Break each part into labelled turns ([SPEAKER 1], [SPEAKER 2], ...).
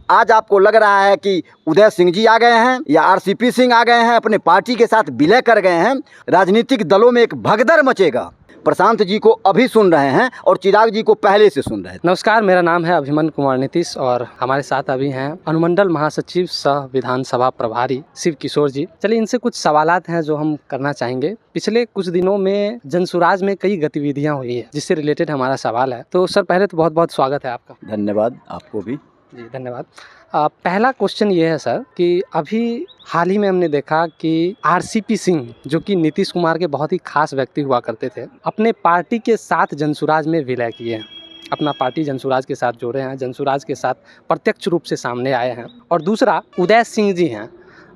[SPEAKER 1] आज आपको लग रहा है कि उदय सिंह जी आ गए हैं या आरसीपी सिंह आ गए हैं, अपने पार्टी के साथ विलय कर गए हैं, राजनीतिक दलों में एक भगदड़ मचेगा। प्रशांत जी को अभी सुन रहे हैं और चिराग जी को पहले से सुन रहे हैं।
[SPEAKER 2] नमस्कार, मेरा नाम है अभिमन्यु कुमार नीतीश और हमारे साथ अभी हैं अनुमंडल महासचिव सह विधानसभा प्रभारी शिव किशोर जी। चलिए इनसे कुछ सवालात हैं जो हम करना चाहेंगे। पिछले कुछ दिनों में जनसुराज में कई गतिविधियां हुई है जिससे रिलेटेड हमारा सवाल है। तो सर पहले तो बहुत बहुत स्वागत है आपका।
[SPEAKER 1] धन्यवाद, आपको भी
[SPEAKER 2] जी धन्यवाद। पहला क्वेश्चन ये है सर कि अभी हाल ही में हमने देखा कि आरसीपी सिंह जो कि नीतीश कुमार के बहुत ही खास व्यक्ति हुआ करते थे, अपने पार्टी के साथ जनसुराज में विलय किए हैं, अपना पार्टी जनसुराज के साथ जोड़े हैं, जनसुराज के साथ प्रत्यक्ष रूप से सामने आए हैं। और दूसरा उदय सिंह जी हैं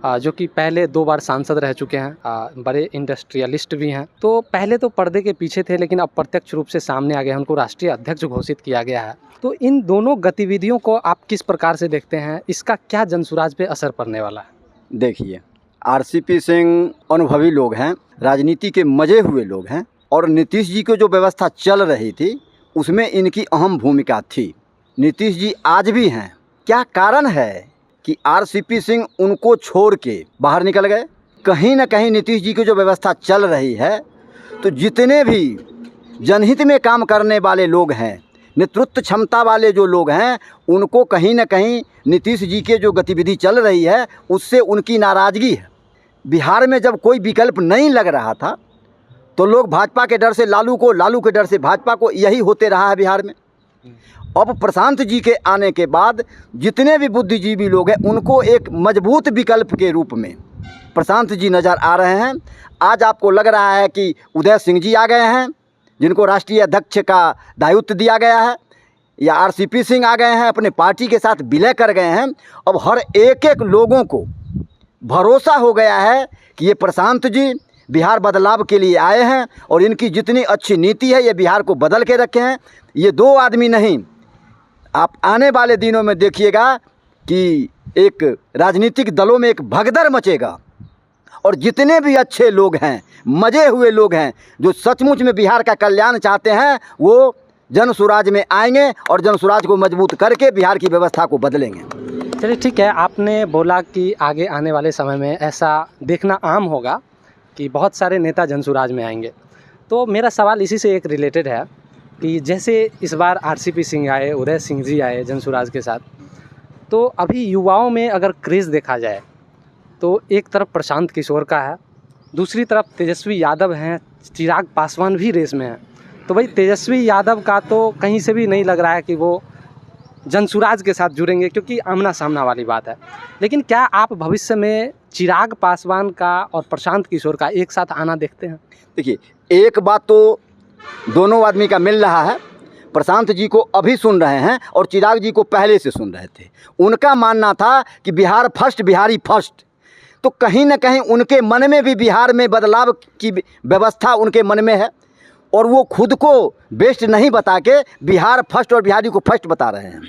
[SPEAKER 2] जो कि पहले 2 बार सांसद रह चुके हैं, बड़े इंडस्ट्रियलिस्ट भी हैं। तो पहले तो पर्दे के पीछे थे लेकिन अब प्रत्यक्ष रूप से सामने आ गए हैं, उनको राष्ट्रीय अध्यक्ष घोषित किया गया है। तो इन दोनों गतिविधियों को आप किस प्रकार से देखते हैं, इसका क्या जनसुराज पे असर पड़ने वाला है?
[SPEAKER 1] देखिए, आरसीपी सिंह अनुभवी लोग हैं, राजनीति के मजे हुए लोग हैं और नीतीश जी की जो व्यवस्था चल रही थी उसमें इनकी अहम भूमिका थी। नीतीश जी आज भी हैं। क्या कारण है कि आरसीपी सिंह उनको छोड़ के बाहर निकल गए? कहीं ना कहीं नीतीश जी की जो व्यवस्था चल रही है तो जितने भी जनहित में काम करने वाले लोग हैं, नेतृत्व क्षमता वाले जो लोग हैं, उनको कहीं ना कहीं नीतीश जी के जो गतिविधि चल रही है उससे उनकी नाराज़गी है। बिहार में जब कोई विकल्प नहीं लग रहा था तो लोग भाजपा के डर से लालू को, लालू के डर से भाजपा को, यही होते रहा है बिहार में। अब प्रशांत जी के आने के बाद जितने भी बुद्धिजीवी लोग हैं उनको एक मजबूत विकल्प के रूप में प्रशांत जी नज़र आ रहे हैं। आज आपको लग रहा है कि उदय सिंह जी आ गए हैं जिनको राष्ट्रीय अध्यक्ष का दायित्व दिया गया है, या आरसीपी सिंह आ गए हैं, अपने पार्टी के साथ विलय कर गए हैं। अब हर एक लोगों को भरोसा हो गया है कि ये प्रशांत जी बिहार बदलाव के लिए आए हैं और इनकी जितनी अच्छी नीति है ये बिहार को बदल के रखे हैं। ये 2 आदमी नहीं, आप आने वाले दिनों में देखिएगा कि एक राजनीतिक दलों में एक भगदड़ मचेगा और जितने भी अच्छे लोग हैं, मजे हुए लोग हैं, जो सचमुच में बिहार का कल्याण चाहते हैं, वो जनसुराज में आएंगे और जनसुराज को मजबूत करके बिहार की व्यवस्था को बदलेंगे।
[SPEAKER 2] चलिए ठीक है, आपने बोला कि आगे आने वाले समय में ऐसा देखना आम होगा कि बहुत सारे नेता जनसुराज में आएंगे। तो मेरा सवाल इसी से एक रिलेटेड है कि जैसे इस बार आरसीपी सिंह आए, उदय सिंह जी आए जनसुराज के साथ, तो अभी युवाओं में अगर क्रेज़ देखा जाए तो एक तरफ प्रशांत किशोर का है, दूसरी तरफ तेजस्वी यादव हैं, चिराग पासवान भी रेस में हैं। तो भाई तेजस्वी यादव का तो कहीं से भी नहीं लग रहा है कि वो जनसुराज के साथ जुड़ेंगे, क्योंकि आमना सामना वाली बात है। लेकिन क्या आप भविष्य में चिराग पासवान का और प्रशांत किशोर का एक साथ आना देखते हैं?
[SPEAKER 1] देखिए, एक बात तो दोनों आदमी का मिल रहा है। प्रशांत जी को अभी सुन रहे हैं और चिराग जी को पहले से सुन रहे थे। उनका मानना था कि बिहार फर्स्ट, बिहारी फर्स्ट। तो कहीं ना कहीं उनके मन में भी बिहार में बदलाव की व्यवस्था उनके मन में है और वो खुद को बेस्ट नहीं बता के बिहार फर्स्ट और बिहारी को फर्स्ट बता रहे हैं।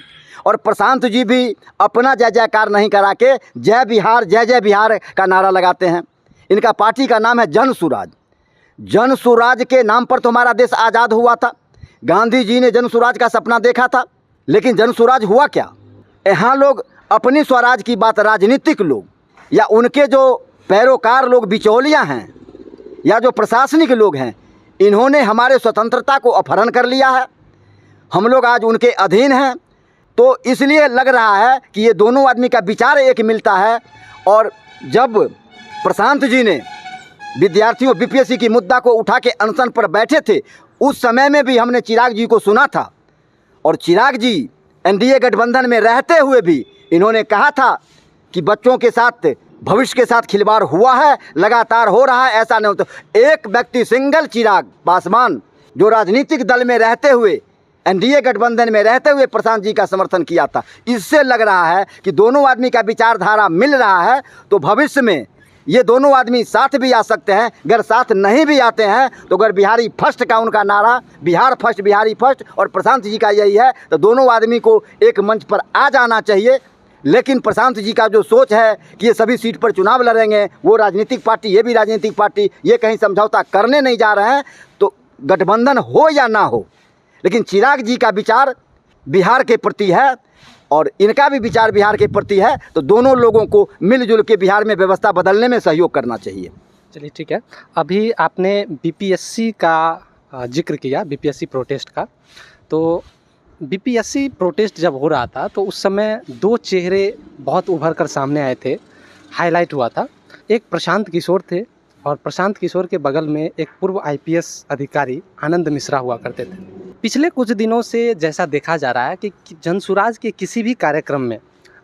[SPEAKER 1] और प्रशांत जी भी अपना जय जयकार नहीं करा के जय बिहार, जय जय बिहार का नारा लगाते हैं। इनका पार्टी का नाम है जनसुराज। जनसुराज के नाम पर तो हमारा देश आज़ाद हुआ था। गांधी जी ने जनसुराज का सपना देखा था, लेकिन जनसुराज हुआ क्या? यहाँ लोग अपनी स्वराज की बात, राजनीतिक लोग या उनके जो पैरोकार लोग, बिचौलियाँ हैं या जो प्रशासनिक लोग हैं, इन्होंने हमारे स्वतंत्रता को अपहरण कर लिया है। हम लोग आज उनके अधीन हैं। तो इसलिए लग रहा है कि ये दोनों आदमी का विचार एक मिलता है। और जब प्रशांत जी ने विद्यार्थियों बीपीएससी की मुद्दा को उठा के अनशन पर बैठे थे, उस समय में भी हमने चिराग जी को सुना था और चिराग जी एनडीए गठबंधन में रहते हुए भी इन्होंने कहा था कि बच्चों के साथ, भविष्य के साथ खिलवाड़ हुआ है, लगातार हो रहा है, ऐसा नहीं होता। एक व्यक्ति, सिंगल चिराग पासवान, जो राजनीतिक दल में रहते हुए, एनडीए गठबंधन में रहते हुए प्रशांत जी का समर्थन किया था। इससे लग रहा है कि दोनों आदमी का विचारधारा मिल रहा है। तो भविष्य में ये दोनों आदमी साथ भी आ सकते हैं। अगर साथ नहीं भी आते हैं तो अगर बिहारी फर्स्ट का उनका नारा, बिहार फर्स्ट, बिहारी फर्स्ट, और प्रशांत जी का यही है, तो दोनों आदमी को एक मंच पर आ जाना चाहिए। लेकिन प्रशांत जी का जो सोच है कि ये सभी सीट पर चुनाव लड़ेंगे, वो राजनीतिक पार्टी, ये भी राजनीतिक पार्टी, ये कहीं समझौता करने नहीं जा रहे हैं। तो गठबंधन हो या ना हो, लेकिन चिराग जी का विचार बिहार के प्रति है और इनका भी विचार बिहार के प्रति है, तो दोनों लोगों को मिलजुल के बिहार में व्यवस्था बदलने में सहयोग करना चाहिए।
[SPEAKER 2] चलिए ठीक है। अभी आपने बीपीएससी का जिक्र किया, बीपीएससी प्रोटेस्ट का। तो बीपीएससी प्रोटेस्ट जब हो रहा था तो उस समय दो चेहरे बहुत उभर कर सामने आए थे, हाईलाइट हुआ था। एक प्रशांत किशोर थे और प्रशांत किशोर के बगल में एक पूर्व आईपीएस अधिकारी आनंद मिश्रा हुआ करते थे। पिछले कुछ दिनों से जैसा देखा जा रहा है कि जनसुराज के किसी भी कार्यक्रम में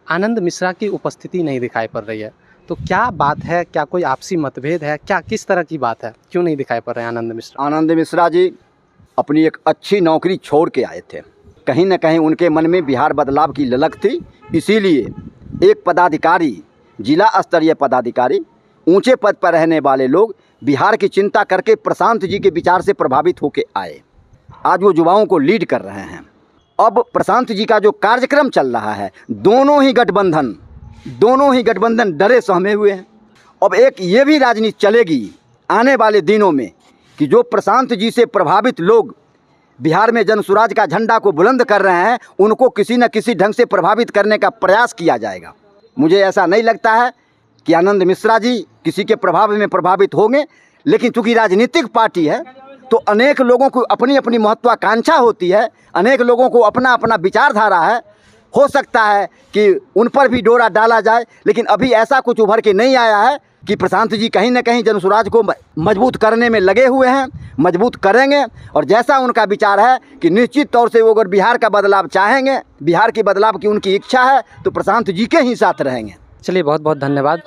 [SPEAKER 2] आनंद मिश्रा की उपस्थिति नहीं दिखाई पड़ रही है। तो क्या बात है, क्या कोई आपसी मतभेद है, क्या किस तरह की बात है, क्यों नहीं दिखाई पड़ रहे हैं आनंद मिश्रा?
[SPEAKER 1] आनंद मिश्रा जी अपनी एक अच्छी नौकरी छोड़ के आए थे। कहीं न कहीं उनके मन में बिहार बदलाव की ललक थी, इसीलिए एक पदाधिकारी, जिला स्तरीय पदाधिकारी, ऊंचे पद पर रहने वाले लोग बिहार की चिंता करके प्रशांत जी के विचार से प्रभावित होकर आए। आज वो युवाओं को लीड कर रहे हैं। अब प्रशांत जी का जो कार्यक्रम चल रहा है, दोनों ही गठबंधन डरे सहमे हुए हैं। अब एक ये भी राजनीति चलेगी आने वाले दिनों में कि जो प्रशांत जी से प्रभावित लोग बिहार में जनसुराज का झंडा को बुलंद कर रहे हैं, उनको किसी न किसी ढंग से प्रभावित करने का प्रयास किया जाएगा। मुझे ऐसा नहीं लगता है कि आनंद मिश्रा जी किसी के प्रभाव में प्रभावित होंगे, लेकिन चूंकि राजनीतिक पार्टी है तो अनेक लोगों को अपनी अपनी महत्वाकांक्षा होती है, अनेक लोगों को अपना अपना विचारधारा है। हो सकता है कि उन पर भी डोरा डाला जाए, लेकिन अभी ऐसा कुछ उभर के नहीं आया है कि प्रशांत जी कहीं न कहीं जनसुराज को मजबूत करने में लगे हुए हैं। मजबूत करेंगे, और जैसा उनका विचार है कि निश्चित तौर से वो अगर बिहार का बदलाव चाहेंगे, बिहार के बदलाव की उनकी इच्छा है, तो प्रशांत जी के ही साथ रहेंगे।
[SPEAKER 2] चलिए बहुत बहुत धन्यवाद।